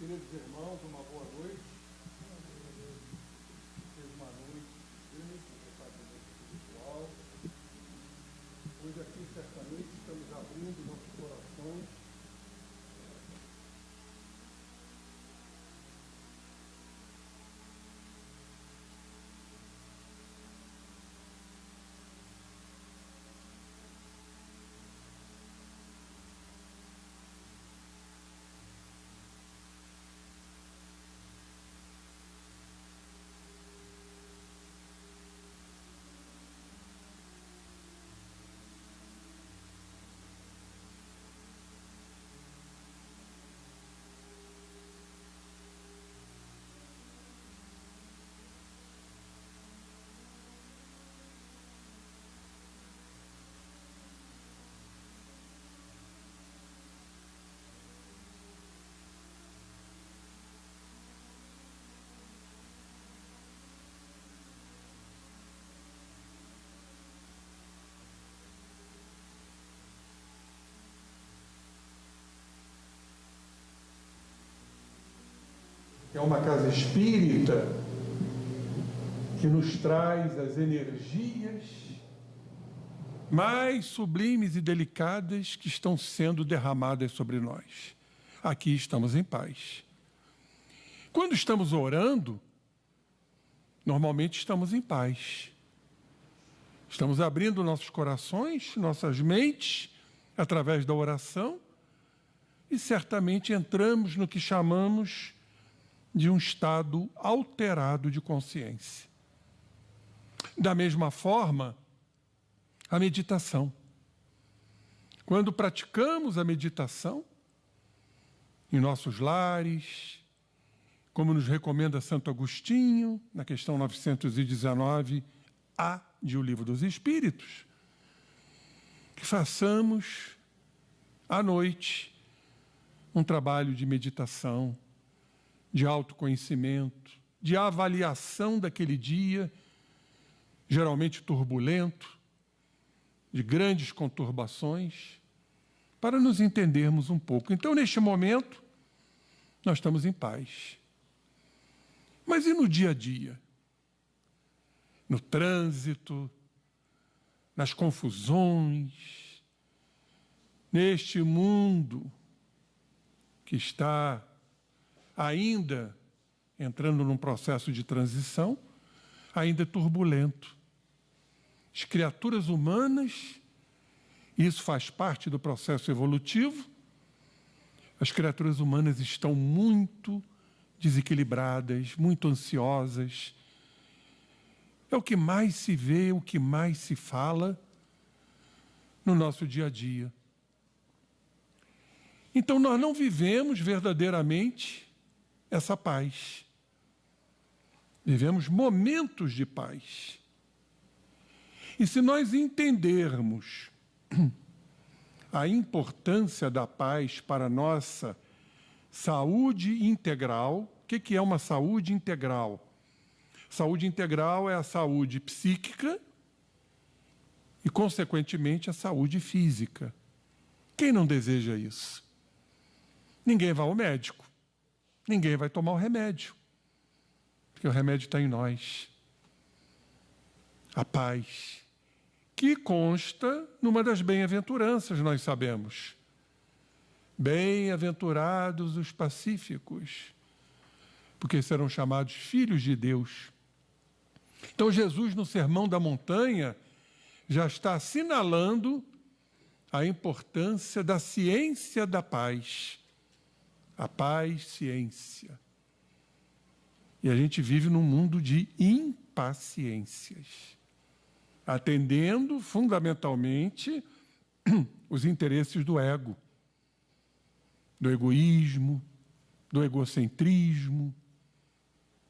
Queridos irmãos, uma boa noite. Seja uma noite espiritual. Hoje aqui, certamente, estamos abrindo nossos corações é uma casa espírita que nos traz as energias mais sublimes e delicadas que estão sendo derramadas sobre nós. Aqui estamos em paz. Quando estamos orando, normalmente estamos em paz. Estamos abrindo nossos corações, nossas mentes, através da oração, e certamente entramos no que chamamos de um estado alterado de consciência. Da mesma forma, a meditação. Quando praticamos a meditação, em nossos lares, como nos recomenda Santo Agostinho, na questão 919A de O Livro dos Espíritos, que façamos à noite um trabalho de meditação, de autoconhecimento, de avaliação daquele dia, geralmente turbulento, de grandes conturbações, para nos entendermos um pouco. Então, neste momento, nós estamos em paz. Mas e no dia a dia? No trânsito, nas confusões, neste mundo que está ainda entrando num processo de transição, ainda turbulento. As criaturas humanas, isso faz parte do processo evolutivo, as criaturas humanas estão muito desequilibradas, muito ansiosas. É o que mais se vê, o que mais se fala no nosso dia a dia. Então nós não vivemos verdadeiramente essa paz. Vivemos momentos de paz. E se nós entendermos a importância da paz para a nossa saúde integral, o que é uma saúde integral? Saúde integral é a saúde psíquica e, consequentemente, a saúde física. Quem não deseja isso? Ninguém vai ao médico. Ninguém vai tomar o remédio, porque o remédio está em nós. A paz, que consta numa das bem-aventuranças, nós sabemos. Bem-aventurados os pacíficos, porque serão chamados filhos de Deus. Então Jesus, no Sermão da Montanha, já está assinalando a importância da ciência da paz. A paz, ciência. E a gente vive num mundo de impaciências, atendendo fundamentalmente os interesses do ego, do egoísmo, do egocentrismo,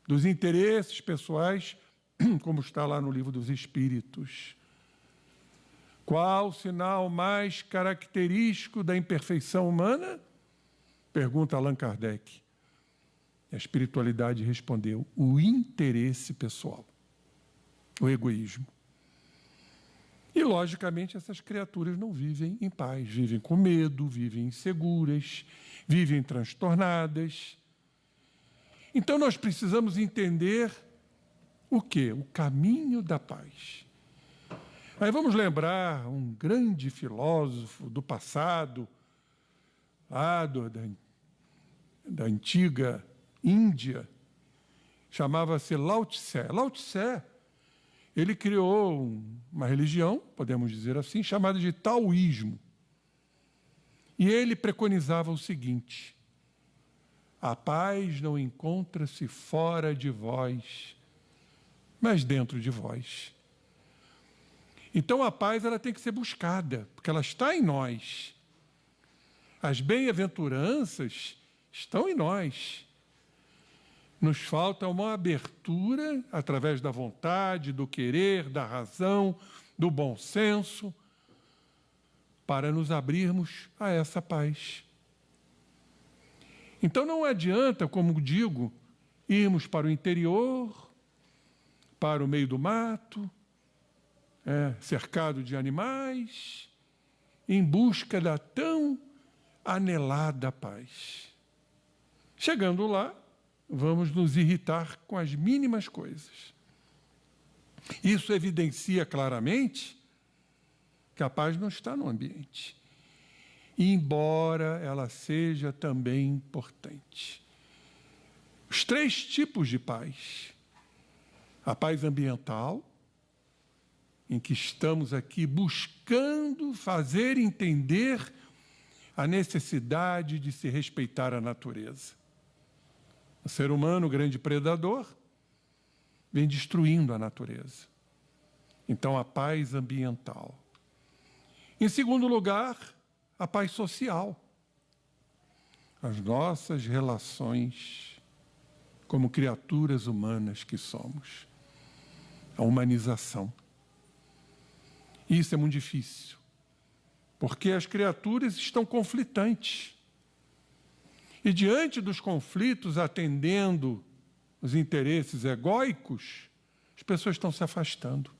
dos interesses pessoais, como está lá no Livro dos Espíritos. Qual o sinal mais característico da imperfeição humana? Pergunta Allan Kardec. A espiritualidade respondeu: o interesse pessoal, o egoísmo. E, logicamente, essas criaturas não vivem em paz, vivem com medo, vivem inseguras, vivem transtornadas. Então nós precisamos entender o quê? O caminho da paz. Aí vamos lembrar um grande filósofo do passado, lá da antiga Índia, chamava-se Lao Tse. Lao Tse, ele criou uma religião, podemos dizer assim, chamada de taoísmo. E ele preconizava o seguinte: a paz não encontra-se fora de vós, mas dentro de vós. Então a paz ela tem que ser buscada, porque ela está em nós. As bem-aventuranças estão em nós. Nos falta uma abertura através da vontade, do querer, da razão, do bom senso, para nos abrirmos a essa paz. Então não adianta, como digo, irmos para o interior, para o meio do mato, cercado de animais, em busca da tão anelada paz. Chegando lá, vamos nos irritar com as mínimas coisas. Isso evidencia claramente que a paz não está no ambiente, embora ela seja também importante. Os 3 tipos de paz: a paz ambiental, em que estamos aqui buscando fazer entender a necessidade de se respeitar a natureza. O ser humano, o grande predador, vem destruindo a natureza. Então, a paz ambiental. Em segundo lugar, a paz social. As nossas relações como criaturas humanas que somos. A humanização. Isso é muito difícil, porque as criaturas estão conflitantes. E diante dos conflitos, atendendo os interesses egóicos, as pessoas estão se afastando,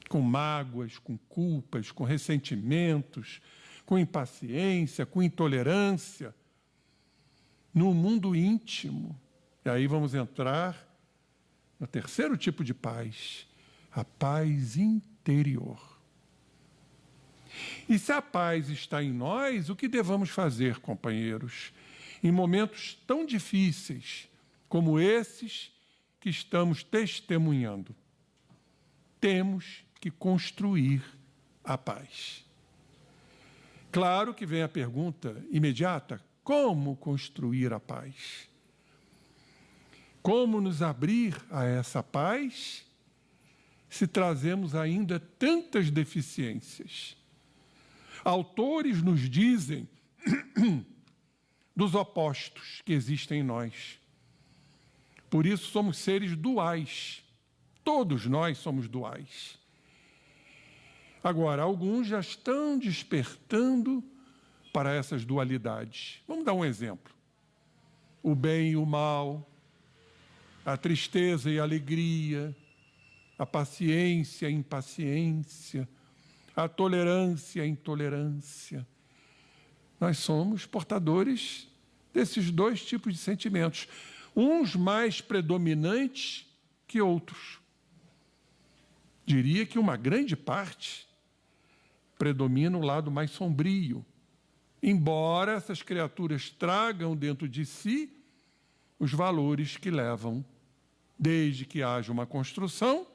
com mágoas, com culpas, com ressentimentos, com impaciência, com intolerância, no mundo íntimo. E aí vamos entrar no terceiro tipo de paz, a paz interior. E se a paz está em nós, o que devemos fazer, companheiros, em momentos tão difíceis como esses que estamos testemunhando? Temos que construir a paz. Claro que vem a pergunta imediata: como construir a paz? Como nos abrir a essa paz se trazemos ainda tantas deficiências? Autores nos dizem dos opostos que existem em nós. Por isso somos seres duais. Todos nós somos duais. Agora, alguns já estão despertando para essas dualidades. Vamos dar um exemplo. O bem e o mal, a tristeza e a alegria, a paciência e a impaciência, a tolerância e a intolerância. Nós somos portadores desses 2 tipos de sentimentos, uns mais predominantes que outros. Diria que uma grande parte predomina o lado mais sombrio, embora essas criaturas tragam dentro de si os valores que levam, desde que haja uma construção,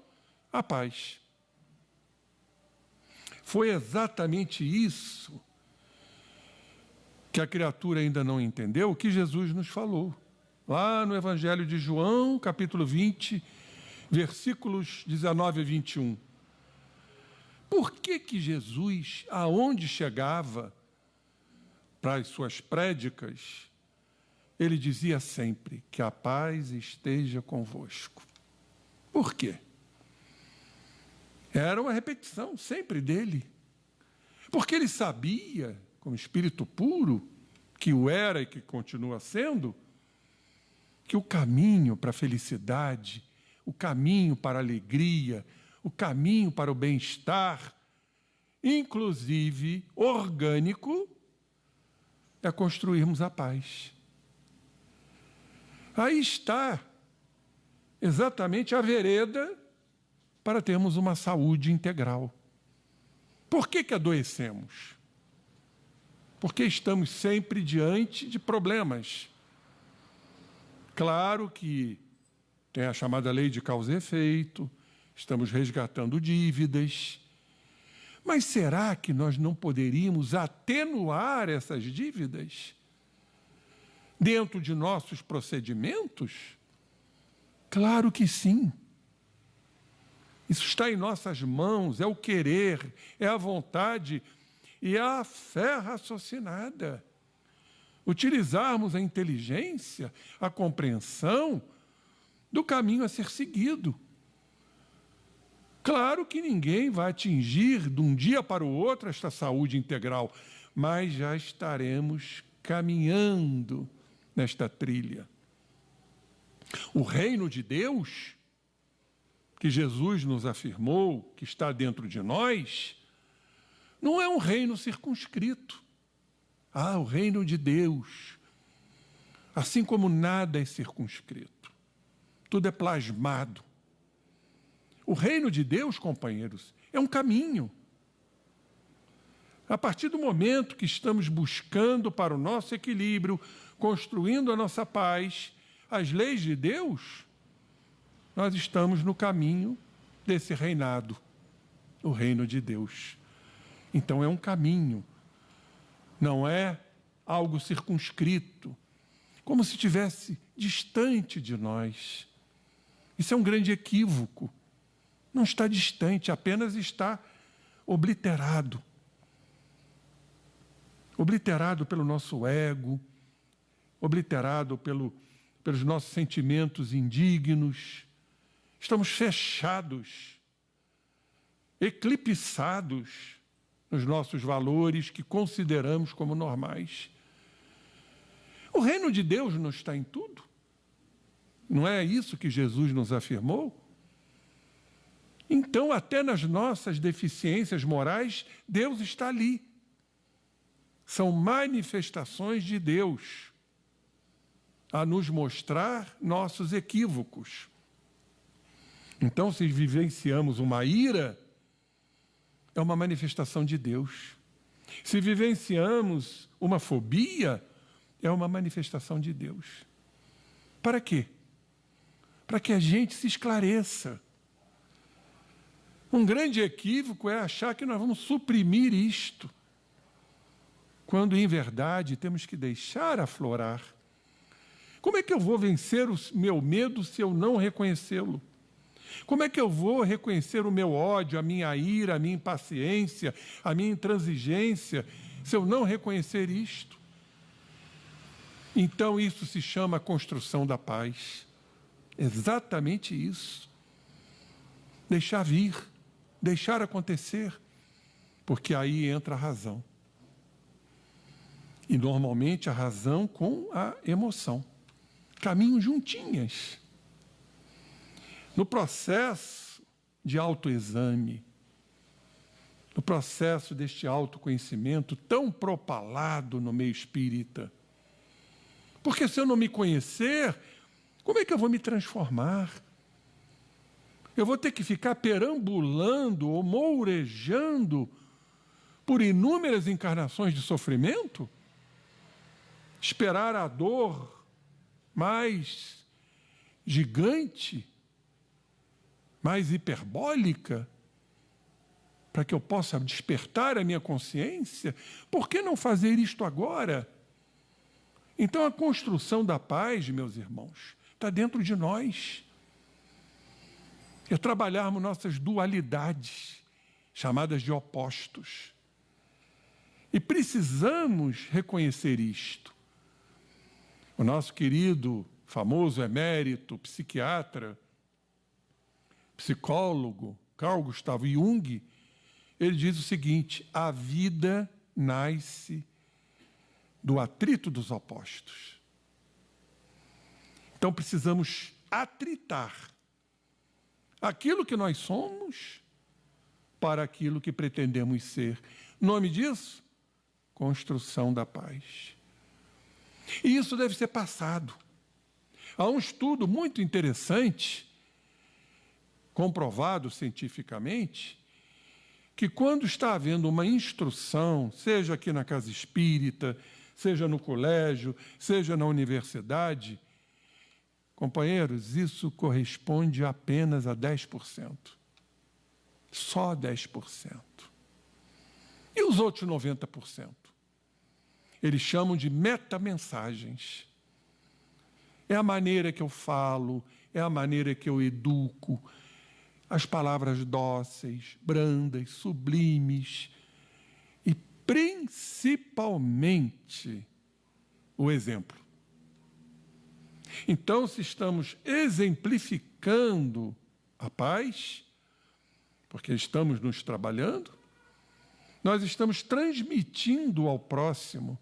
à paz. Foi exatamente isso que a criatura ainda não entendeu, que Jesus nos falou. Lá no Evangelho de João, capítulo 20, versículos 19 a 21. Por que Jesus, aonde chegava, para as suas prédicas, ele dizia sempre que a paz esteja convosco? Por quê? Era uma repetição sempre dele. Porque ele sabia, como espírito puro, que o era e que continua sendo, que o caminho para a felicidade, o caminho para a alegria, o caminho para o bem-estar, inclusive orgânico, é construirmos a paz. Aí está exatamente a vereda para termos uma saúde integral. Por que adoecemos? Porque estamos sempre diante de problemas. Claro que tem a chamada lei de causa e efeito, estamos resgatando dívidas, mas será que nós não poderíamos atenuar essas dívidas dentro de nossos procedimentos? Claro que sim. Isso está em nossas mãos, é o querer, é a vontade e é a fé raciocinada. Utilizarmos a inteligência, a compreensão do caminho a ser seguido. Claro que ninguém vai atingir de um dia para o outro esta saúde integral, mas já estaremos caminhando nesta trilha. O reino de Deus, que Jesus nos afirmou, que está dentro de nós, não é um reino circunscrito. O reino de Deus, assim como nada é circunscrito, tudo é plasmado. O reino de Deus, companheiros, é um caminho. A partir do momento que estamos buscando para o nosso equilíbrio, construindo a nossa paz, as leis de Deus, nós estamos no caminho desse reinado, o reino de Deus. Então é um caminho, não é algo circunscrito, como se estivesse distante de nós. Isso é um grande equívoco. Não está distante, apenas está obliterado. Obliterado pelo nosso ego, obliterado pelos nossos sentimentos indignos. Estamos fechados, eclipsados nos nossos valores que consideramos como normais. O reino de Deus não está em tudo. Não é isso que Jesus nos afirmou? Então, até nas nossas deficiências morais, Deus está ali. São manifestações de Deus a nos mostrar nossos equívocos. Então, se vivenciamos uma ira, é uma manifestação de Deus. Se vivenciamos uma fobia, é uma manifestação de Deus. Para quê? Para que a gente se esclareça. Um grande equívoco é achar que nós vamos suprimir isto, quando, em verdade, temos que deixar aflorar. Como é que eu vou vencer o meu medo se eu não reconhecê-lo? Como é que eu vou reconhecer o meu ódio, a minha ira, a minha impaciência, a minha intransigência, se eu não reconhecer isto? Então, isso se chama construção da paz. Exatamente isso. Deixar vir, deixar acontecer, porque aí entra a razão. E, normalmente, a razão com a emoção. Caminham juntinhas. No processo de autoexame, no processo deste autoconhecimento tão propalado no meio espírita, porque se eu não me conhecer, como é que eu vou me transformar? Eu vou ter que ficar perambulando ou mourejando por inúmeras encarnações de sofrimento? Esperar a dor mais gigante, mais hiperbólica, para que eu possa despertar a minha consciência? Por que não fazer isto agora? Então, a construção da paz, meus irmãos, está dentro de nós. É trabalharmos nossas dualidades, chamadas de opostos. E precisamos reconhecer isto. O nosso querido, famoso emérito, psiquiatra, psicólogo, Carl Gustav Jung, ele diz o seguinte: a vida nasce do atrito dos opostos. Então precisamos atritar aquilo que nós somos para aquilo que pretendemos ser. Nome disso? Construção da paz. E isso deve ser passado. Há um estudo muito interessante, comprovado cientificamente, que quando está havendo uma instrução, seja aqui na casa espírita, seja no colégio, seja na universidade, companheiros, isso corresponde apenas a 10%. Só 10%. E os outros 90%? Eles chamam de metamensagens. É a maneira que eu falo, é a maneira que eu educo, as palavras dóceis, brandas, sublimes e, principalmente, o exemplo. Então, se estamos exemplificando a paz, porque estamos nos trabalhando, nós estamos transmitindo ao próximo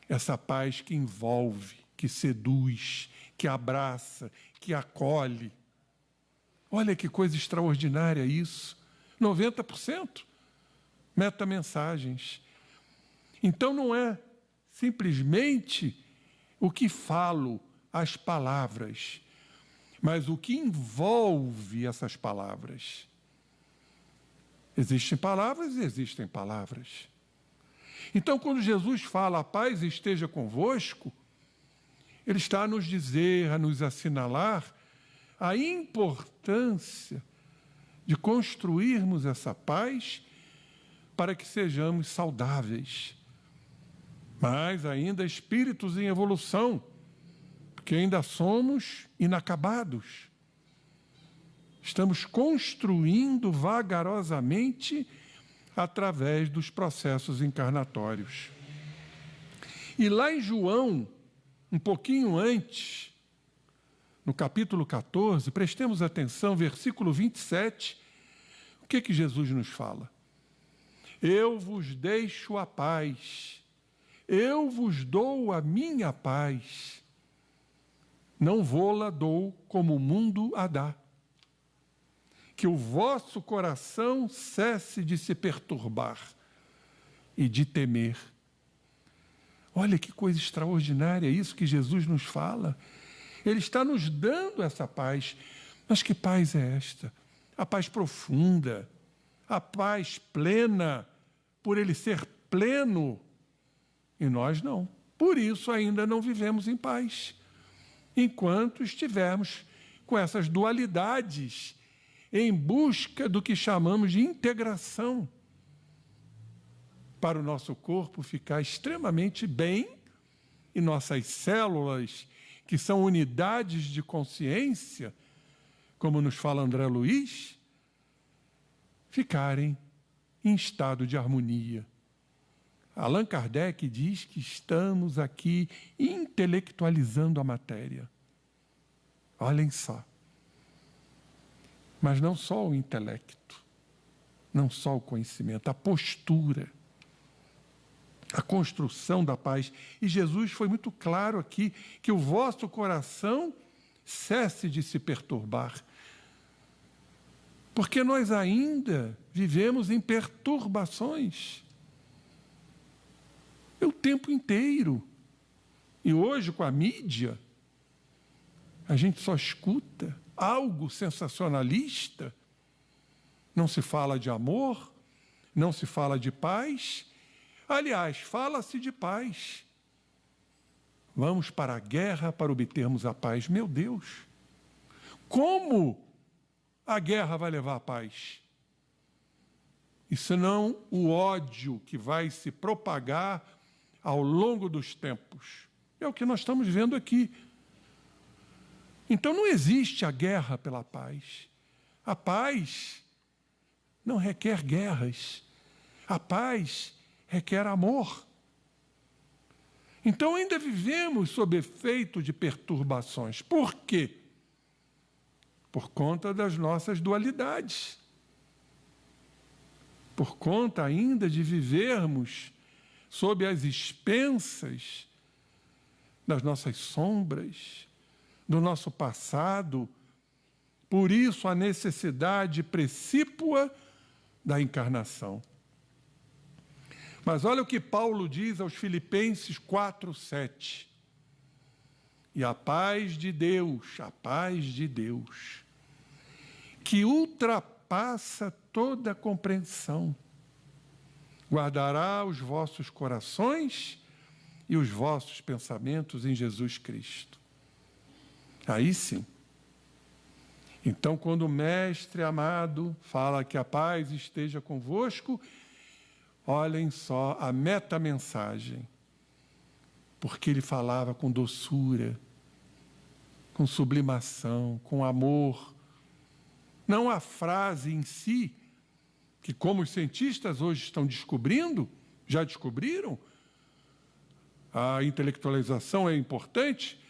essa paz que envolve, que seduz, que abraça, que acolhe. Olha que coisa extraordinária isso. 90% metamensagens. Então não é simplesmente o que falo, as palavras, mas o que envolve essas palavras. Existem palavras e existem palavras. Então, quando Jesus fala, a paz esteja convosco, Ele está a nos dizer, a nos assinalar a importância de construirmos essa paz para que sejamos saudáveis, mas ainda espíritos em evolução, porque ainda somos inacabados. Estamos construindo vagarosamente através dos processos encarnatórios. E lá em João, um pouquinho antes, no capítulo 14, prestemos atenção, versículo 27, o que Jesus nos fala? Eu vos deixo a paz, eu vos dou a minha paz, não vô-la dou como o mundo a dá. Que o vosso coração cesse de se perturbar e de temer. Olha que coisa extraordinária isso que Jesus nos fala. Ele está nos dando essa paz. Mas que paz é esta? A paz profunda, a paz plena, por Ele ser pleno. E nós não. Por isso ainda não vivemos em paz. Enquanto estivermos com essas dualidades em busca do que chamamos de integração, para o nosso corpo ficar extremamente bem e nossas células, que são unidades de consciência, como nos fala André Luiz, ficarem em estado de harmonia. Allan Kardec diz que estamos aqui intelectualizando a matéria. Olhem só. Mas não só o intelecto, não só o conhecimento, a postura, a construção da paz. E Jesus foi muito claro aqui, que o vosso coração cesse de se perturbar. Porque nós ainda vivemos em perturbações. O tempo inteiro. E hoje, com a mídia, a gente só escuta algo sensacionalista. Não se fala de amor, não se fala de paz. Aliás, fala-se de paz. Vamos para a guerra para obtermos a paz. Meu Deus! Como a guerra vai levar a paz? E senão o ódio que vai se propagar ao longo dos tempos. É o que nós estamos vendo aqui. Então não existe a guerra pela paz. A paz não requer guerras. A paz requer amor. Então ainda vivemos sob efeito de perturbações. Por quê? Por conta das nossas dualidades. Por conta ainda de vivermos sob as expensas das nossas sombras, do nosso passado. Por isso a necessidade precípua da encarnação. Mas olha o que Paulo diz aos Filipenses 4:7. E a paz de Deus, que ultrapassa toda compreensão, guardará os vossos corações e os vossos pensamentos em Jesus Cristo. Aí sim. Então, quando o Mestre amado fala que a paz esteja convosco, olhem só a metamensagem, porque ele falava com doçura, com sublimação, com amor. Não a frase em si, que como os cientistas hoje estão descobrindo, já descobriram, a intelectualização é importante,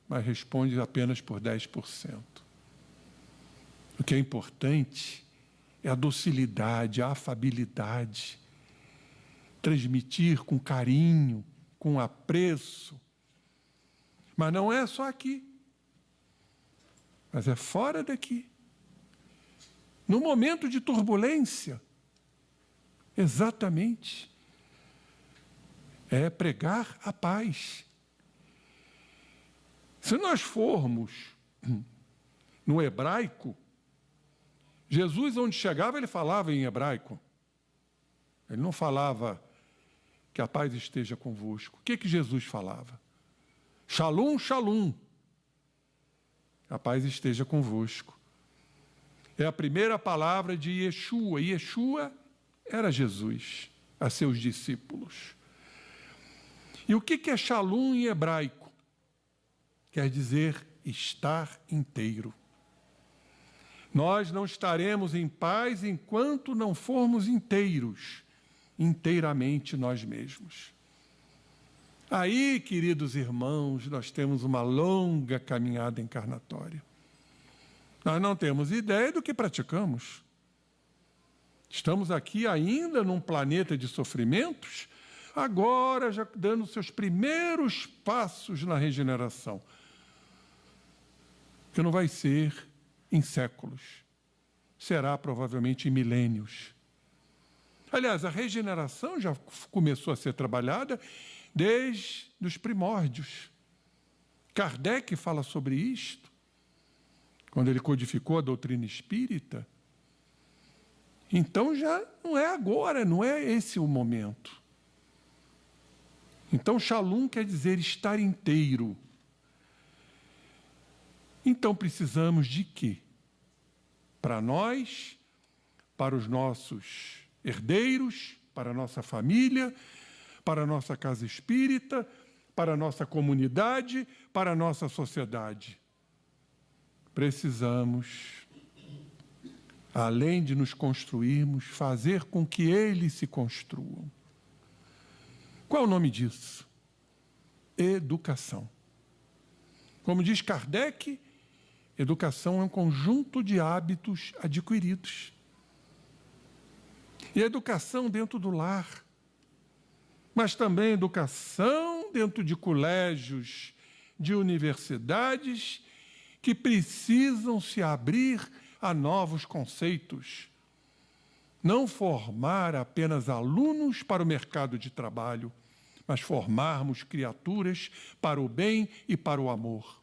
mas responde apenas por 10%. O que é importante é a docilidade, a afabilidade, transmitir com carinho, com apreço. Mas não é só aqui, mas é fora daqui. No momento de turbulência, exatamente, é pregar a paz. Se nós formos no hebraico, Jesus, onde chegava, ele falava em hebraico. Ele não falava que a paz esteja convosco. O que Jesus falava? Shalom, shalom. A paz esteja convosco. É a primeira palavra de Yeshua. Yeshua era Jesus, a seus discípulos. E o que é shalom em hebraico? Quer dizer estar inteiro. Nós não estaremos em paz enquanto não formos inteiros, inteiramente nós mesmos. Aí, queridos irmãos, nós temos uma longa caminhada encarnatória. Nós não temos ideia do que praticamos. Estamos aqui ainda num planeta de sofrimentos, agora já dando seus primeiros passos na regeneração, que não vai ser em séculos, será provavelmente em milênios. Aliás, a regeneração já começou a ser trabalhada desde os primórdios. Kardec fala sobre isto, quando ele codificou a doutrina espírita. Então já não é agora, não é esse o momento. Então, shalom quer dizer estar inteiro. Então precisamos de quê? Para nós, para os nossos herdeiros, para a nossa família, para a nossa casa espírita, para a nossa comunidade, para a nossa sociedade. Precisamos, além de nos construirmos, fazer com que eles se construam. Qual é o nome disso? Educação. Como diz Kardec, educação é um conjunto de hábitos adquiridos. E educação dentro do lar, mas também educação dentro de colégios, de universidades, que precisam se abrir a novos conceitos. Não formar apenas alunos para o mercado de trabalho, mas formarmos criaturas para o bem e para o amor.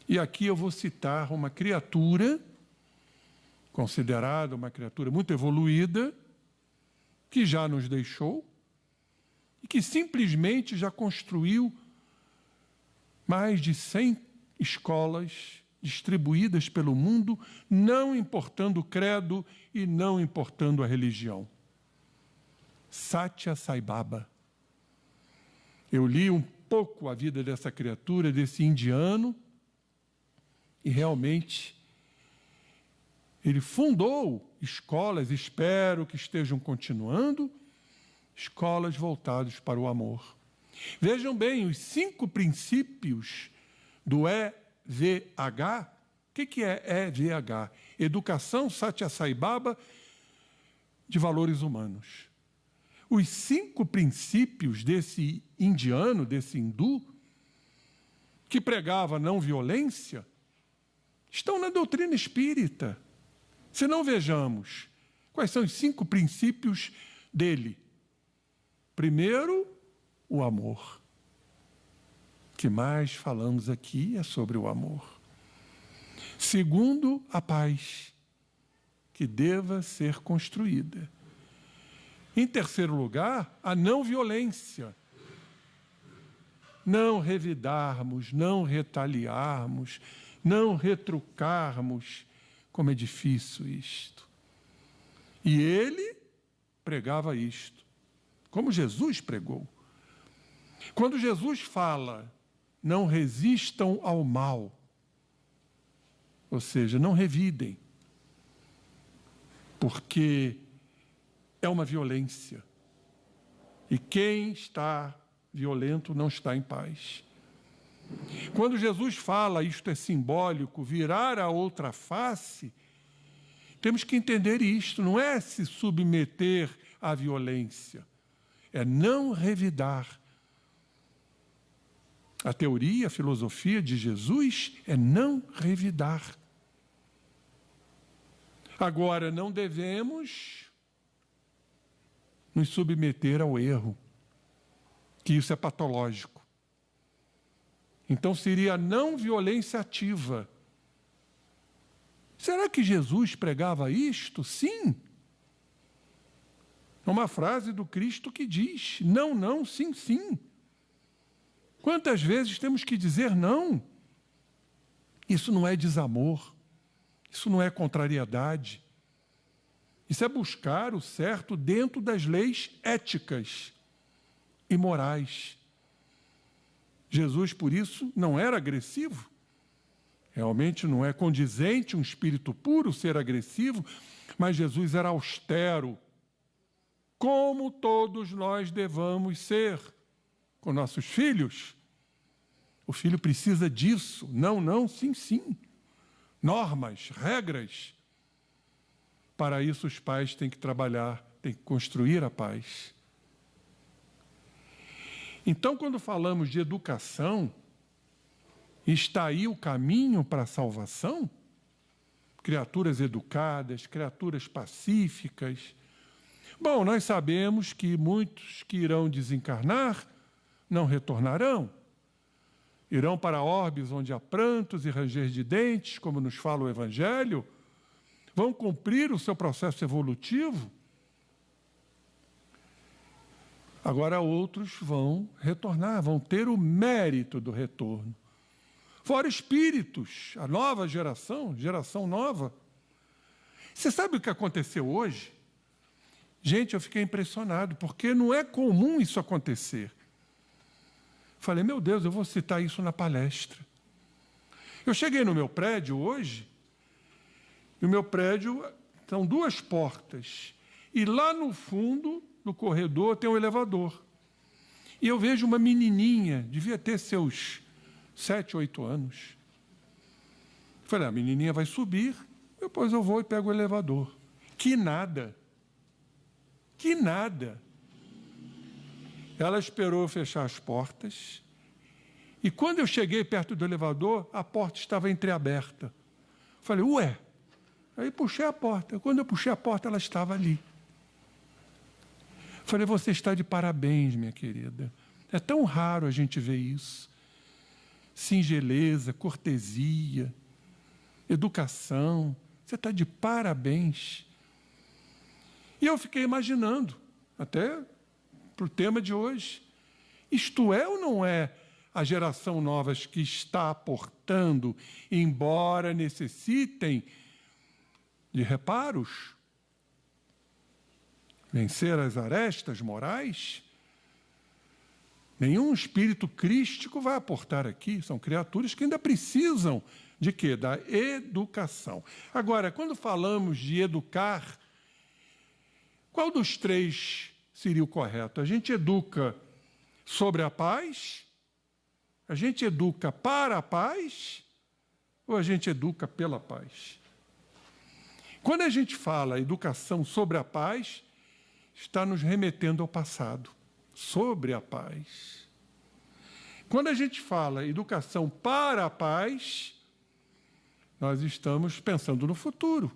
E aqui eu vou citar uma criatura, considerada uma criatura muito evoluída, que já nos deixou e que simplesmente já construiu mais de 100 escolas distribuídas pelo mundo, não importando o credo e não importando a religião. Satya Sai Baba. Eu li um pouco a vida dessa criatura, desse indiano, e realmente ele fundou escolas, espero que estejam continuando, escolas voltadas para o amor. Vejam bem, os 5 princípios do EVH. O que é EVH? Educação Satya Sai Baba de valores humanos. Os 5 princípios desse indiano, desse hindu, que pregava não violência, estão na doutrina espírita. Se não, vejamos quais são os 5 princípios dele. Primeiro, o amor, que mais falamos aqui é sobre o amor. Segundo, a paz, que deva ser construída. Em terceiro lugar, a não violência. Não revidarmos, não retaliarmos, não retrucarmos, como é difícil isto. E ele pregava isto, como Jesus pregou. Quando Jesus fala, não resistam ao mal, ou seja, não revidem, porque é uma violência. E quem está violento não está em paz. Quando Jesus fala, isto é simbólico, virar a outra face, temos que entender isto, não é se submeter à violência, é não revidar. A teoria, a filosofia de Jesus é não revidar. Agora, não devemos nos submeter ao erro, que isso é patológico. Então, seria a não violência ativa. Será que Jesus pregava isto? Sim. É uma frase do Cristo que diz, não, não, sim, sim. Quantas vezes temos que dizer não? Isso não é desamor, isso não é contrariedade. Isso é buscar o certo dentro das leis éticas e morais. Jesus, por isso, não era agressivo. Realmente não é condizente um espírito puro ser agressivo, mas Jesus era austero, como todos nós devamos ser com nossos filhos. O filho precisa disso. Não, não, sim, sim. Normas, regras. Para isso, os pais têm que trabalhar, têm que construir a paz. Então, quando falamos de educação, está aí o caminho para a salvação? Criaturas educadas, criaturas pacíficas. Bom, nós sabemos que muitos que irão desencarnar não retornarão. Irão para orbes onde há prantos e ranger de dentes, como nos fala o Evangelho. Vão cumprir o seu processo evolutivo. Agora outros vão retornar, vão ter o mérito do retorno. Fora espíritos, a nova geração, geração nova. Você sabe o que aconteceu hoje? Gente, eu fiquei impressionado, porque não é comum isso acontecer. Falei, meu Deus, eu vou citar isso na palestra. Eu cheguei no meu prédio hoje, e o meu prédio são 2 portas, e lá no fundo do corredor tem um elevador. E eu vejo uma menininha, devia ter seus 7, 8 anos. Falei, a menininha vai subir, depois eu vou e pego o elevador. Que nada. Que nada. Ela esperou eu fechar as portas, e quando eu cheguei perto do elevador, a porta estava entreaberta. Falei, ué? Aí puxei a porta. Quando eu puxei a porta, ela estava ali. Falei, você está de parabéns, minha querida. É tão raro a gente ver isso. Singeleza, cortesia, educação. Você está de parabéns. E eu fiquei imaginando, até para o tema de hoje, isto é ou não é a geração nova que está aportando, embora necessitem de reparos? Vencer as arestas morais? Nenhum espírito crístico vai aportar aqui. São criaturas que ainda precisam de quê? Da educação. Agora, quando falamos de educar, qual dos 3 seria o correto? A gente educa sobre a paz? A gente educa para a paz? Ou a gente educa pela paz? Quando a gente fala educação sobre a paz, está nos remetendo ao passado, sobre a paz. Quando a gente fala educação para a paz, nós estamos pensando no futuro.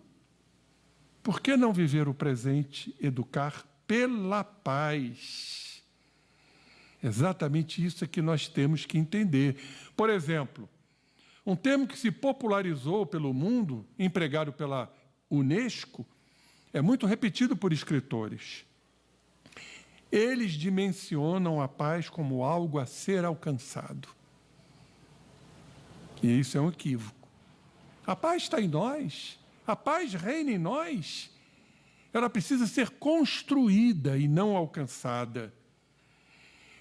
Por que não viver o presente, educar pela paz? Exatamente isso é que nós temos que entender. Por exemplo, um termo que se popularizou pelo mundo, empregado pela Unesco, é muito repetido por escritores. Eles dimensionam a paz como algo a ser alcançado. E isso é um equívoco. A paz está em nós, a paz reina em nós. Ela precisa ser construída e não alcançada.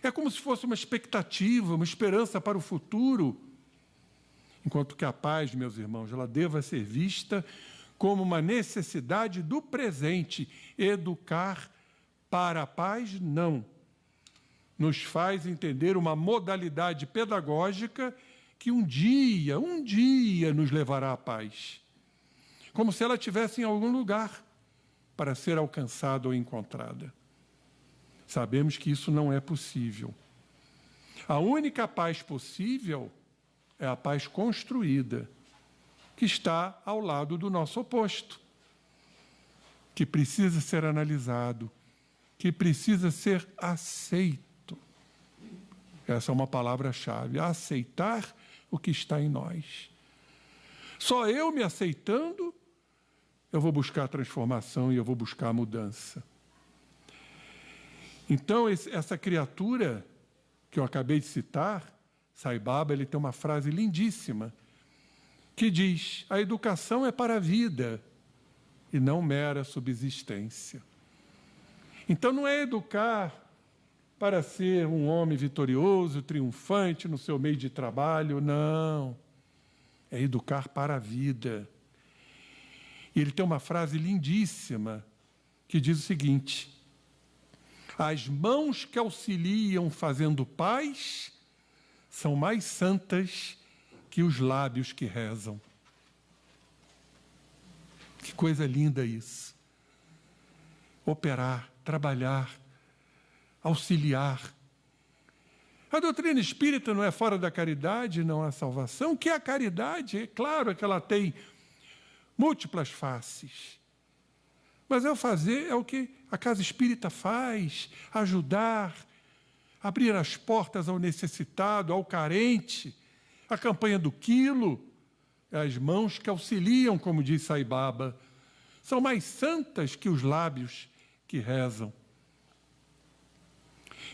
É como se fosse uma expectativa, uma esperança para o futuro. Enquanto que a paz, meus irmãos, ela deva ser vista como uma necessidade do presente. Educar para a paz, não. Nos faz entender uma modalidade pedagógica que um dia nos levará à paz. Como se ela estivesse em algum lugar para ser alcançada ou encontrada. Sabemos que isso não é possível. A única paz possível é a paz construída, que está ao lado do nosso oposto, que precisa ser analisado, que precisa ser aceito. Essa é uma palavra-chave, aceitar o que está em nós. Só eu me aceitando, eu vou buscar a transformação e eu vou buscar a mudança. Então, essa criatura que eu acabei de citar, Sai Baba, ele tem uma frase lindíssima que diz: a educação é para a vida e não mera subsistência. Então, não é educar para ser um homem vitorioso, triunfante no seu meio de trabalho, não. É educar para a vida. E ele tem uma frase lindíssima que diz o seguinte: as mãos que auxiliam fazendo paz são mais santas que os lábios que rezam. Que coisa linda isso. Operar, trabalhar, auxiliar. A doutrina espírita não é fora da caridade, não há salvação. O que é a caridade? É claro que ela tem múltiplas faces. Mas é o que a casa espírita faz: ajudar, abrir as portas ao necessitado, ao carente. A campanha do quilo, as mãos que auxiliam, como diz Sai Baba, são mais santas que os lábios que rezam.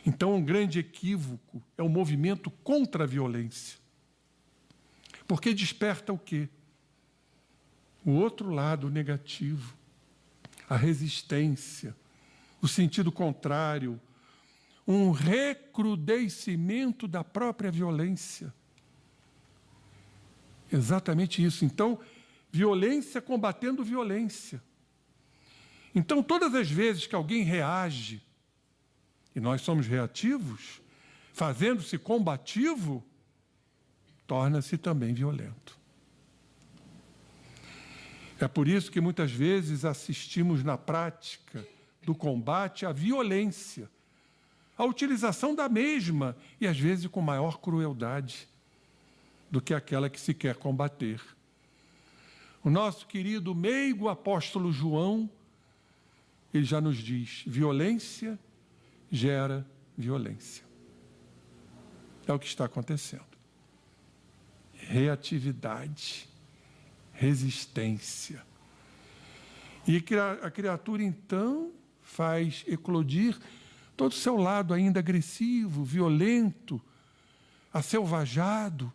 Então, um grande equívoco é o movimento contra a violência. Porque desperta o quê? O outro lado negativo. A resistência, o sentido contrário, um recrudescimento da própria violência. Exatamente isso. Então, violência combatendo violência. Então, todas as vezes que alguém reage, e nós somos reativos, fazendo-se combativo, torna-se também violento. É por isso que muitas vezes assistimos na prática do combate à violência, à utilização da mesma, e às vezes com maior crueldade do que aquela que se quer combater. O nosso querido meigo apóstolo João, ele já nos diz: violência gera violência. É o que está acontecendo. Reatividade, resistência. E a criatura, então, faz eclodir todo o seu lado ainda agressivo, violento, aselvajado,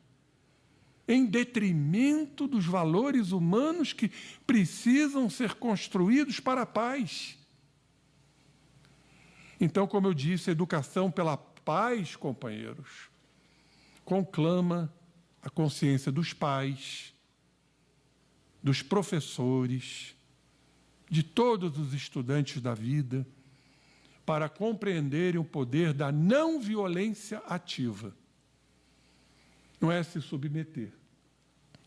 em detrimento dos valores humanos que precisam ser construídos para a paz. Então, como eu disse, a educação pela paz, companheiros, conclama a consciência dos pais, dos professores, de todos os estudantes da vida, para compreenderem o poder da não violência ativa. Não é se submeter.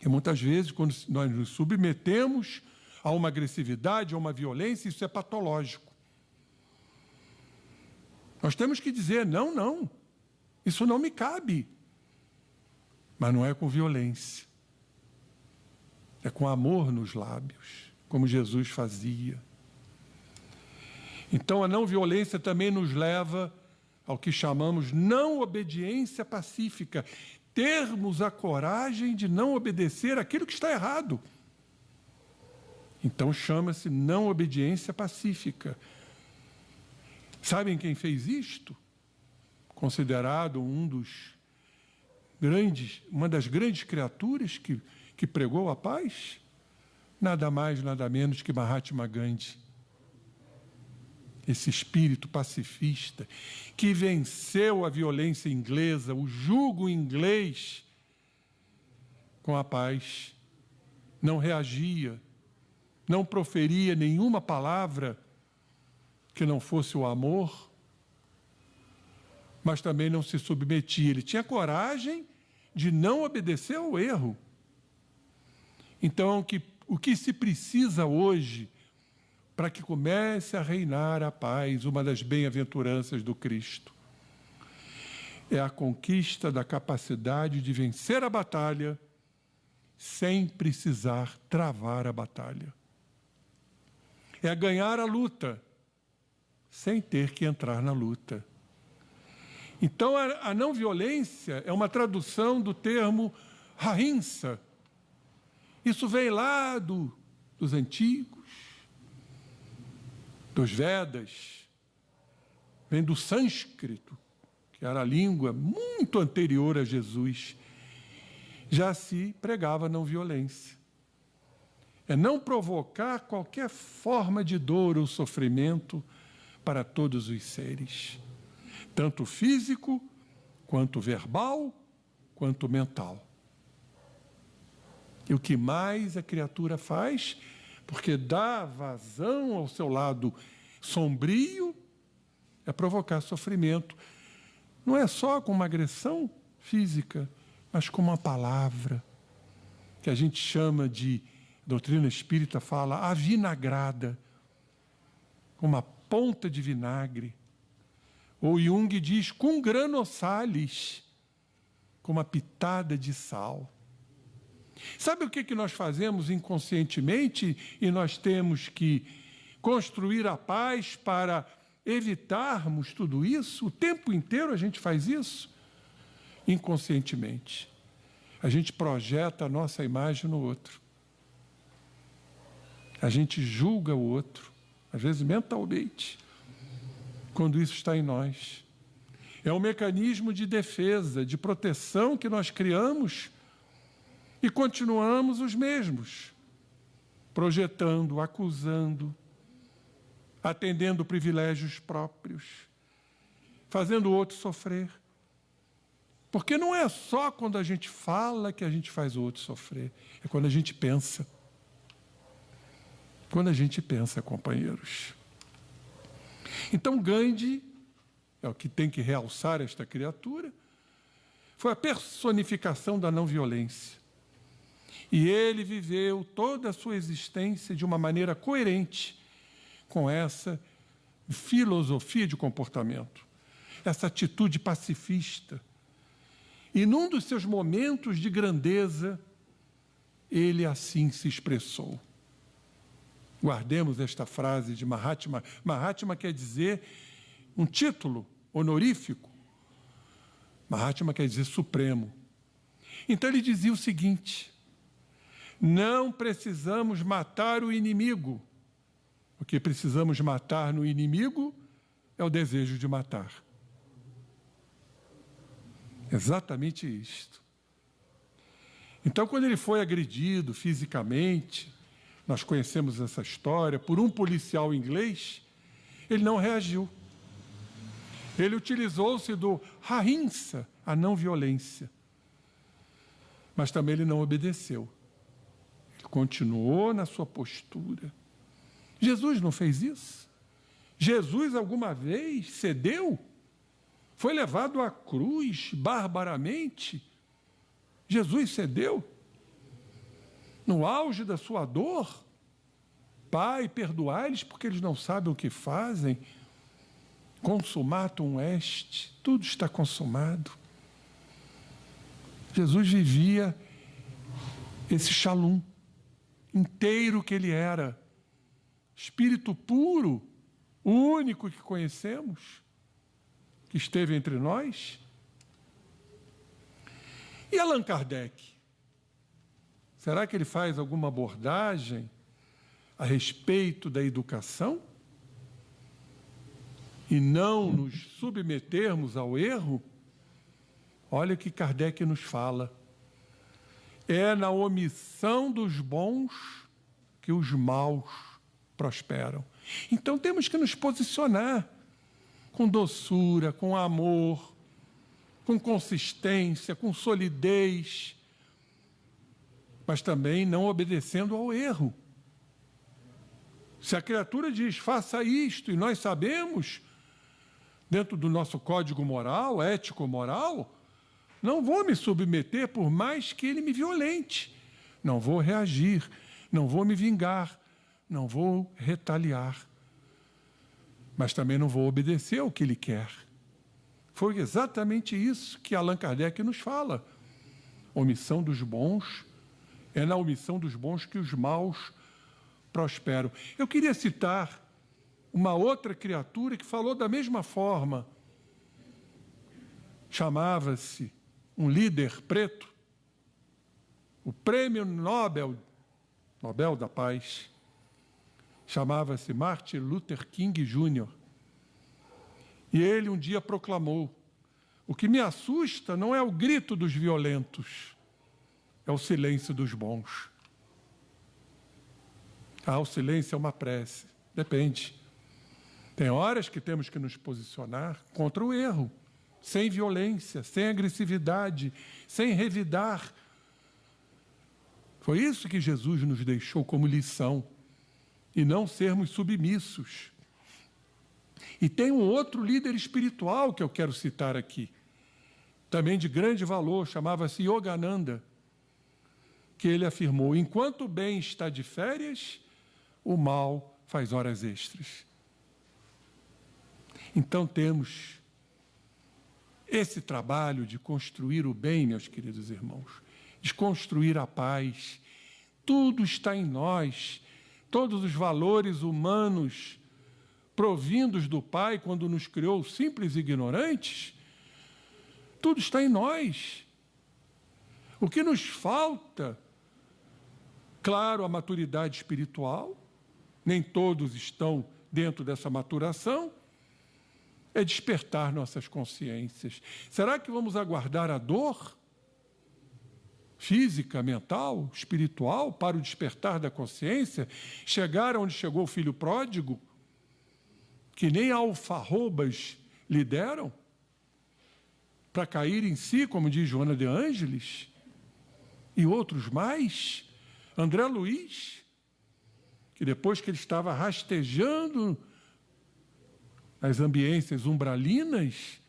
E muitas vezes, quando nós nos submetemos a uma agressividade, a uma violência, isso é patológico. Nós temos que dizer: não, isso não me cabe. Mas não é com violência. É com amor nos lábios, como Jesus fazia. Então, a não violência também nos leva ao que chamamos não obediência pacífica, termos a coragem de não obedecer aquilo que está errado. Então chama-se não obediência pacífica. Sabem quem fez isto? Considerado uma das grandes criaturas que pregou a paz? Nada mais, nada menos que Mahatma Gandhi. Esse espírito pacifista que venceu a violência inglesa, o jugo inglês, com a paz. Não reagia, não proferia nenhuma palavra que não fosse o amor, mas também não se submetia. Ele tinha coragem de não obedecer ao erro. Então, o que se precisa hoje para que comece a reinar a paz, uma das bem-aventuranças do Cristo, é a conquista da capacidade de vencer a batalha sem precisar travar a batalha. É ganhar a luta sem ter que entrar na luta. Então, a não violência é uma tradução do termo ahimsa. Isso vem lá dos antigos, dos Vedas, vem do sânscrito, que era a língua muito anterior a Jesus. Já se pregava não violência. É não provocar qualquer forma de dor ou sofrimento para todos os seres, tanto físico, quanto verbal, quanto mental. E o que mais a criatura faz, porque dá vazão ao seu lado sombrio, é provocar sofrimento. Não é só com uma agressão física, mas com uma palavra, que a gente chama de, doutrina espírita fala, avinagrada, com uma ponta de vinagre. Ou Jung diz, com granossales, com uma pitada de sal. Sabe o que nós fazemos inconscientemente e nós temos que construir a paz para evitarmos tudo isso? O tempo inteiro a gente faz isso? Inconscientemente. A gente projeta a nossa imagem no outro. A gente julga o outro, às vezes mentalmente, quando isso está em nós. É um mecanismo de defesa, de proteção que nós criamos e continuamos os mesmos, projetando, acusando, atendendo privilégios próprios, fazendo o outro sofrer. Porque não é só quando a gente fala que a gente faz o outro sofrer, é quando a gente pensa. Quando a gente pensa, companheiros. Então, Gandhi, é o que tem que realçar esta criatura, foi a personificação da não-violência. E ele viveu toda a sua existência de uma maneira coerente com essa filosofia de comportamento, essa atitude pacifista. E num dos seus momentos de grandeza, ele assim se expressou. Guardemos esta frase de Mahatma. Mahatma quer dizer um título honorífico. Mahatma quer dizer supremo. Então ele dizia o seguinte: não precisamos matar o inimigo. O que precisamos matar no inimigo é o desejo de matar. Exatamente isto. Então, quando ele foi agredido fisicamente, nós conhecemos essa história, por um policial inglês, ele não reagiu. Ele utilizou-se do ahimsa, a não violência. Mas também ele não obedeceu. Ele continuou na sua postura. Jesus não fez isso? Jesus alguma vez cedeu? Foi levado à cruz barbaramente? Jesus cedeu? No auge da sua dor? Pai, perdoai-lhes porque eles não sabem o que fazem. Consumatum est, tudo está consumado. Jesus vivia esse shalom inteiro que ele era. Espírito puro, o único que conhecemos. que esteve entre nós? E Allan Kardec? Será que ele faz alguma abordagem a respeito da educação? E não nos submetermos ao erro? Olha o que Kardec nos fala. É na omissão dos bons que os maus prosperam. Então temos que nos posicionar com doçura, com amor, com consistência, com solidez, mas também não obedecendo ao erro. Se a criatura diz, faça isto, e nós sabemos, dentro do nosso código moral, ético-moral, não vou me submeter por mais que ele me violente. Não vou reagir, não vou me vingar, não vou retaliar. Mas também não vou obedecer ao que ele quer. Foi exatamente isso que Allan Kardec nos fala. Omissão dos bons, é na omissão dos bons que os maus prosperam. Eu queria citar uma outra criatura que falou da mesma forma. Chamava-se um líder preto, o Prêmio Nobel da Paz, chamava-se Martin Luther King Jr. E ele um dia proclamou: o que me assusta não é o grito dos violentos, é o silêncio dos bons. O silêncio é uma prece, depende. Tem horas que temos que nos posicionar contra o erro, sem violência, sem agressividade, sem revidar. Foi isso que Jesus nos deixou como lição, e não sermos submissos. E tem um outro líder espiritual que eu quero citar aqui, também de grande valor, chamava-se Yogananda, que ele afirmou: enquanto o bem está de férias, o mal faz horas extras. Então temos esse trabalho de construir o bem, meus queridos irmãos, de construir a paz. Tudo está em nós, todos os valores humanos provindos do Pai, quando nos criou simples e ignorantes, tudo está em nós. O que nos falta, claro, a maturidade espiritual, nem todos estão dentro dessa maturação, é despertar nossas consciências. Será que vamos aguardar a dor física, mental, espiritual para o despertar da consciência? Chegar onde chegou o filho pródigo, que nem alfarrobas lhe deram, para cair em si, como diz Joana de Ângeles, e outros mais? André Luiz, que depois que ele estava rastejando nas ambiências umbralinas,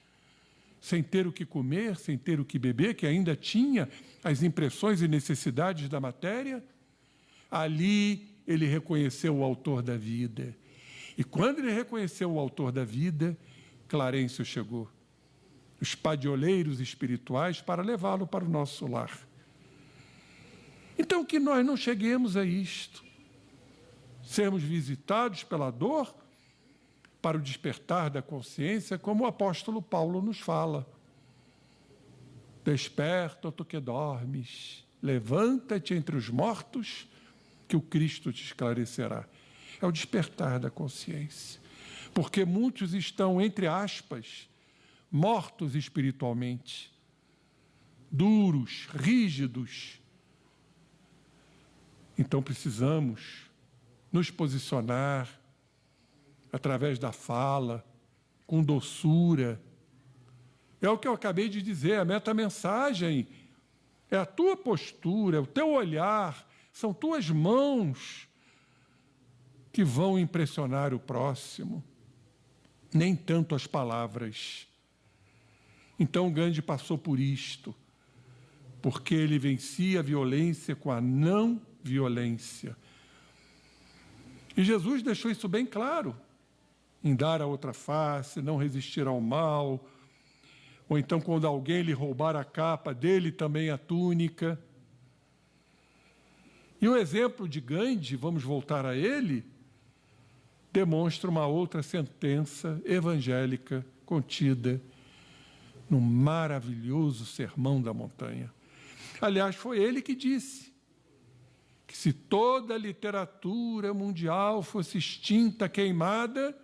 sem ter o que comer, sem ter o que beber, que ainda tinha as impressões e necessidades da matéria, ali ele reconheceu o autor da vida. E quando ele reconheceu o autor da vida, Clarencio chegou, os padioleiros espirituais, para levá-lo para o nosso lar. Então, que nós não cheguemos a isto, sermos visitados pela dor, para o despertar da consciência, como o apóstolo Paulo nos fala. Desperta, tu que dormes, levanta-te entre os mortos, que o Cristo te esclarecerá. É o despertar da consciência. Porque muitos estão, entre aspas, mortos espiritualmente, duros, rígidos. Então precisamos nos posicionar através da fala, com doçura. É o que eu acabei de dizer, a metamensagem é a tua postura, é o teu olhar, são tuas mãos que vão impressionar o próximo, nem tanto as palavras. Então Gandhi passou por isto, porque ele vencia a violência com a não violência. E Jesus deixou isso bem claro, em dar a outra face, não resistir ao mal, ou então quando alguém lhe roubar a capa, dele também a túnica. E o exemplo de Gandhi, vamos voltar a ele, demonstra uma outra sentença evangélica contida no maravilhoso Sermão da Montanha. Aliás, foi ele que disse que se toda a literatura mundial fosse extinta, queimada,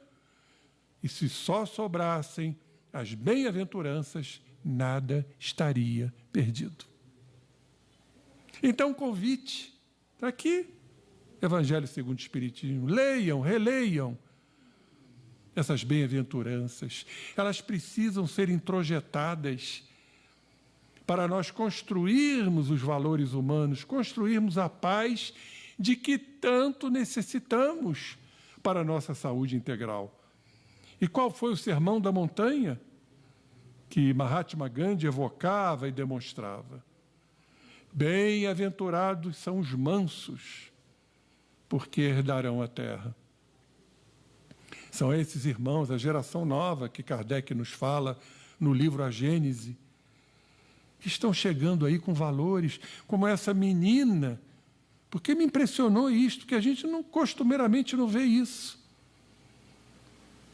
e se só sobrassem as bem-aventuranças, nada estaria perdido. Então, convite, está aqui, Evangelho segundo o Espiritismo, leiam, releiam essas bem-aventuranças. Elas precisam ser introjetadas para nós construirmos os valores humanos, construirmos a paz de que tanto necessitamos para a nossa saúde integral. E qual foi o Sermão da Montanha que Mahatma Gandhi evocava e demonstrava? Bem-aventurados são os mansos, porque herdarão a terra. São esses irmãos, a geração nova que Kardec nos fala no livro A Gênese, que estão chegando aí com valores, como essa menina, porque me impressionou isto, que a gente costumeiramente não vê isso.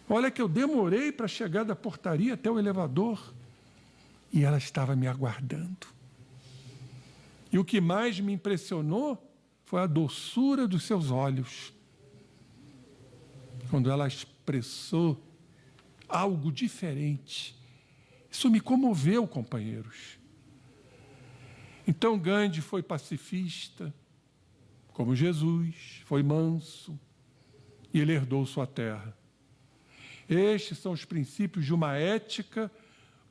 Olha que eu demorei para chegar da portaria até o elevador e ela estava me aguardando. E o que mais me impressionou foi a doçura dos seus olhos, quando ela expressou algo diferente. Isso me comoveu, companheiros. Então Gandhi foi pacifista, como Jesus, foi manso, e ele herdou sua terra. Estes são os princípios de uma ética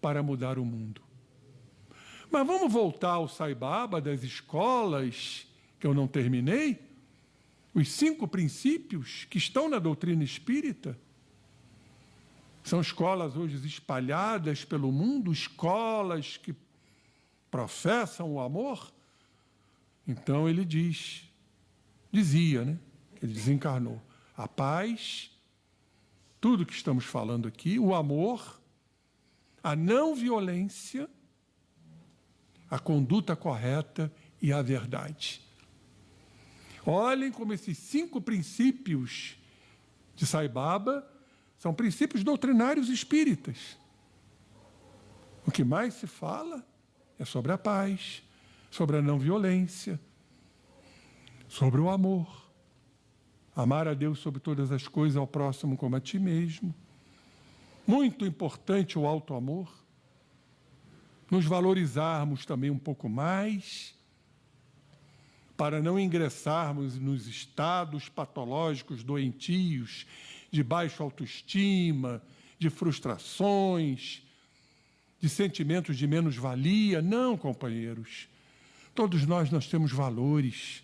para mudar o mundo. Mas vamos voltar ao Sai Baba das escolas que eu não terminei? Os 5 princípios que estão na doutrina espírita. São escolas hoje espalhadas pelo mundo, escolas que professam o amor. Então ele dizia, né? Ele desencarnou. A paz, tudo que estamos falando aqui, o amor, a não violência, a conduta correta e a verdade. Olhem como esses 5 princípios de Sai Baba são princípios doutrinários espíritas. O que mais se fala é sobre a paz, sobre a não violência, sobre o amor. Amar a Deus sobre todas as coisas, ao próximo como a ti mesmo. Muito importante o auto-amor. Nos valorizarmos também um pouco mais, para não ingressarmos nos estados patológicos, doentios, de baixa autoestima, de frustrações, de sentimentos de menos-valia. Não, companheiros. Todos nós temos valores.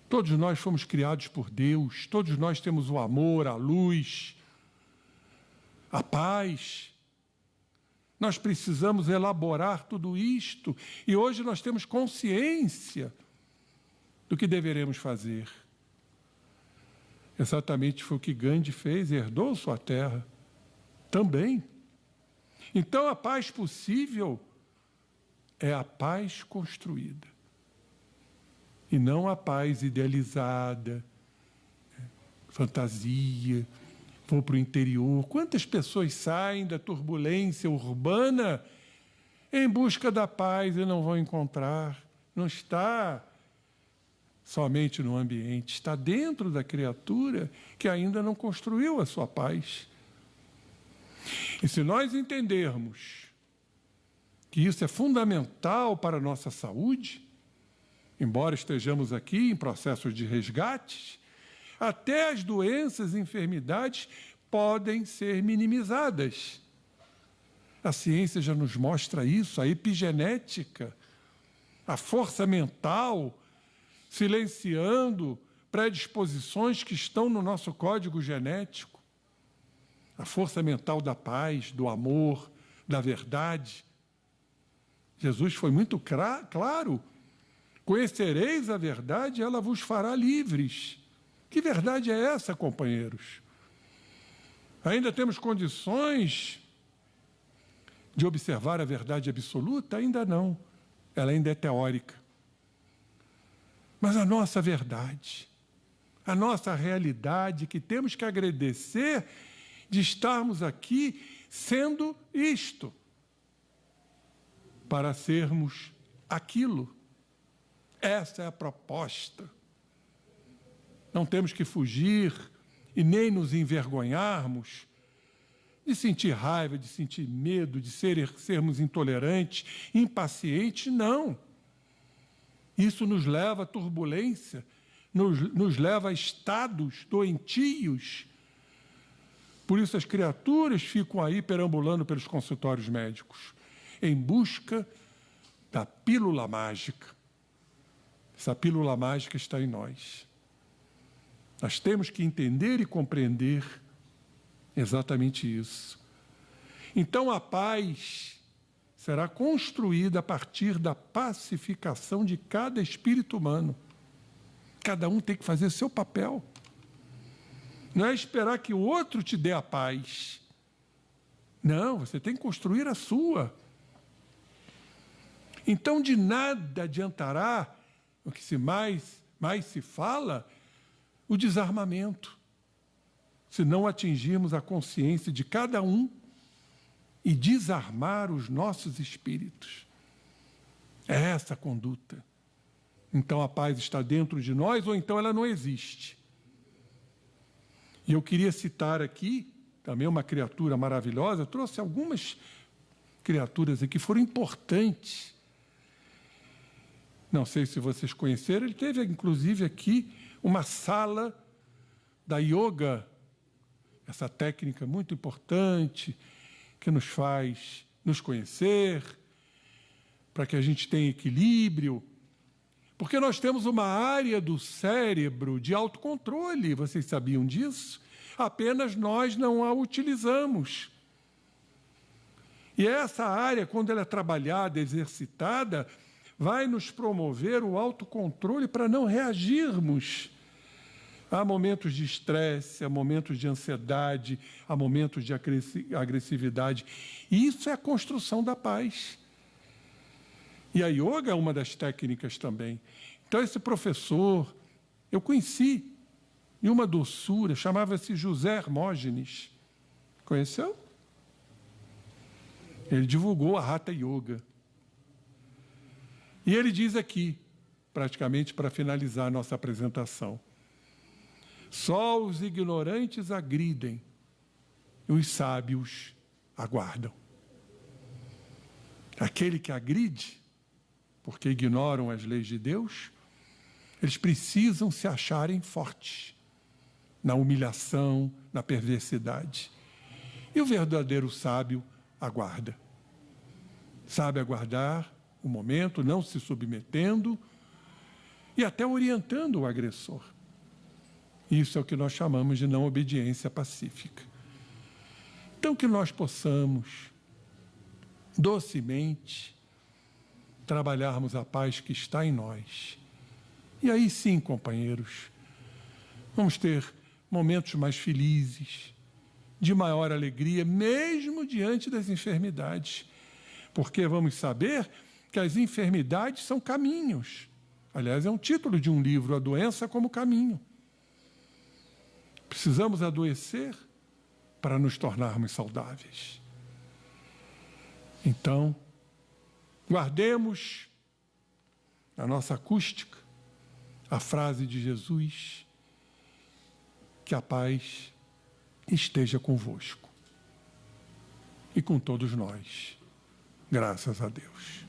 Todos nós fomos criados por Deus. Todos nós temos o amor, a luz, a paz. Nós precisamos elaborar tudo isto. E hoje nós temos consciência do que deveremos fazer. Exatamente foi o que Gandhi fez, herdou sua terra também. Então a paz possível é a paz construída. E não a paz idealizada, fantasia, vou para o interior. Quantas pessoas saem da turbulência urbana em busca da paz e não vão encontrar? Não está somente no ambiente, está dentro da criatura que ainda não construiu a sua paz. E se nós entendermos que isso é fundamental para a nossa saúde, embora estejamos aqui em processos de resgate, até as doenças e enfermidades podem ser minimizadas. A ciência já nos mostra isso, a epigenética, a força mental, silenciando predisposições que estão no nosso código genético. A força mental da paz, do amor, da verdade. Jesus foi muito claro. Conhecereis a verdade, ela vos fará livres. Que verdade é essa, companheiros? Ainda temos condições de observar a verdade absoluta? Ainda não. Ela ainda é teórica. Mas a nossa verdade, a nossa realidade, que temos que agradecer de estarmos aqui sendo isto, para sermos aquilo. Essa é a proposta. Não temos que fugir e nem nos envergonharmos de sentir raiva, de sentir medo, de sermos intolerantes, impacientes, não. Isso nos leva à turbulência, nos leva a estados doentios. Por isso as criaturas ficam aí perambulando pelos consultórios médicos, em busca da pílula mágica. Essa pílula mágica está em nós. Nós temos que entender e compreender exatamente isso. Então a paz será construída a partir da pacificação de cada espírito humano. Cada um tem que fazer seu papel. Não é esperar que o outro te dê a paz. Não, você tem que construir a sua. Então, de nada adiantará o que mais se fala, o desarmamento, se não atingirmos a consciência de cada um e desarmar os nossos espíritos. É essa a conduta. Então a paz está dentro de nós ou então ela não existe. E eu queria citar aqui também uma criatura maravilhosa. Eu trouxe algumas criaturas aqui que foram importantes. Não sei se vocês conheceram, ele teve inclusive aqui uma sala da yoga, essa técnica muito importante que nos faz nos conhecer, para que a gente tenha equilíbrio, porque nós temos uma área do cérebro de autocontrole, vocês sabiam disso? Apenas nós não a utilizamos. E essa área, quando ela é trabalhada, exercitada, vai nos promover o autocontrole para não reagirmos a momentos de estresse, a momentos de ansiedade, a momentos de agressividade. E isso é a construção da paz. E a yoga é uma das técnicas também. Então, esse professor, eu conheci, em uma doçura, chamava-se José Hermógenes. Conheceu? Ele divulgou a Hatha Yoga. E ele diz aqui, praticamente para finalizar a nossa apresentação: só os ignorantes agridem, e os sábios aguardam. Aquele que agride, porque ignoram as leis de Deus, eles precisam se acharem fortes na humilhação, na perversidade. E o verdadeiro sábio aguarda. Sabe aguardar o momento, não se submetendo e até orientando o agressor. Isso é o que nós chamamos de não obediência pacífica. Então, que nós possamos docemente trabalharmos a paz que está em nós. E aí sim, companheiros, vamos ter momentos mais felizes, de maior alegria, mesmo diante das enfermidades. Porque vamos saber que as enfermidades são caminhos. Aliás, é um título de um livro, A Doença como Caminho. Precisamos adoecer para nos tornarmos saudáveis. Então, guardemos na nossa acústica a frase de Jesus: que a paz esteja convosco e com todos nós. Graças a Deus.